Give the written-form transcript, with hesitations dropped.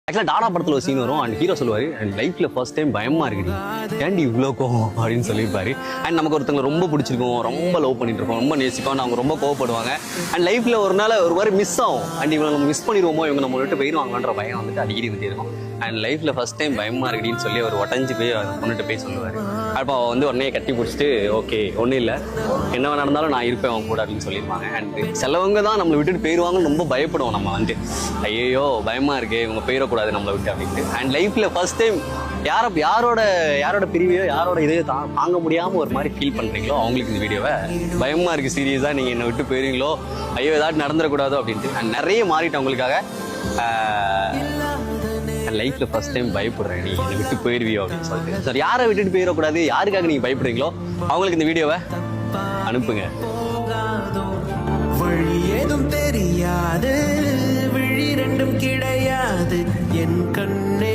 ஆக்சுவலாக டாடா படத்தில் ஒரு சீன் வரும் அண்ட் ஹீரோ சொல்லுவார் அண்ட் லைஃப்பில் ஃபர்ஸ்ட் டைம் பயமாக இருக்குடி ஏன்டி இவ்வளோ கோவம் அப்படின்னு சொல்லியிருப்பாரு. அண்ட் நமக்கு ஒருத்தவங்க ரொம்ப பிடிச்சிருக்கோம், ரொம்ப லவ் பண்ணிட்டு இருக்கோம், ரொம்ப நேசிப்போம், அவங்க ரொம்ப கோவப்படுவாங்க. அண்ட் லைஃப்பில் ஒரு நாள் ஒரு மாதிரி மிஸ் ஆகும். அண்ட் இவங்க நம்ம மிஸ் பண்ணிடுவோமோ, இவங்க நம்ம விட்டு போயிடுவாங்கன்ற பயம் வந்துட்டு அடிக்கடி இருந்துகிட்டே இருக்கும். அண்ட் லைஃப்பில் ஃபர்ஸ்ட் டைம் பயமாக இருக்குடின்னு சொல்லி அவர் உடஞ்சி போய் அதை பொண்ணுட்டு போய் சொல்லுவார். அப்போ அவள் வந்து உடனே கட்டி பிடிச்சிட்டு ஓகே ஒன்றும் இல்லை, என்ன நடந்தாலும் நான் இருப்பேன் அவங்க கூட அப்படின்னு சொல்லியிருப்பாங்க. அண்ட் சிலவங்க தான் நம்மளை விட்டுட்டு போயிடுவாங்கன்னு ரொம்ப பயப்படுவோம். நம்ம வந்து ஐயோ பயமாக இருக்கு இவங்க போயிடக்கூடாது நம்மளை விட்டு அப்படின்ட்டு. அண்ட் லைஃப்பில் ஃபர்ஸ்ட் டைம் யாரோட பிரிவையோ யாரோட இதையோ தாங்க முடியாமல் ஒரு மாதிரி ஃபீல் பண்ணுறீங்களோ அவங்களுக்கு இந்த வீடியோவை பயமாக இருக்குது சீரியஸாக நீங்கள் என்னை விட்டு போயிருங்களோ, ஐயோ ஏதாச்சும் நடந்துடக்கூடாதோ அப்படின்ட்டு. அண்ட் நிறைய மாறிட்டு அவங்களுக்காக லைஃப்பில் ஃபர்ஸ்ட் டைம் பயப்படுறேன் நீ என்னை விட்டு போயிடுவியோ அப்படின்னு சொல்லிட்டு. சார் யாரை விட்டுட்டு போயிடக்கூடாது, யாருக்காக நீங்கள் பயப்படுறீங்களோ அவங்களுக்கு இந்த வீடியோவை அனுப்புங்க. வழி ஏதும் தெரியாது, விழி ரெண்டும் கிடையாது என் கண்ணே.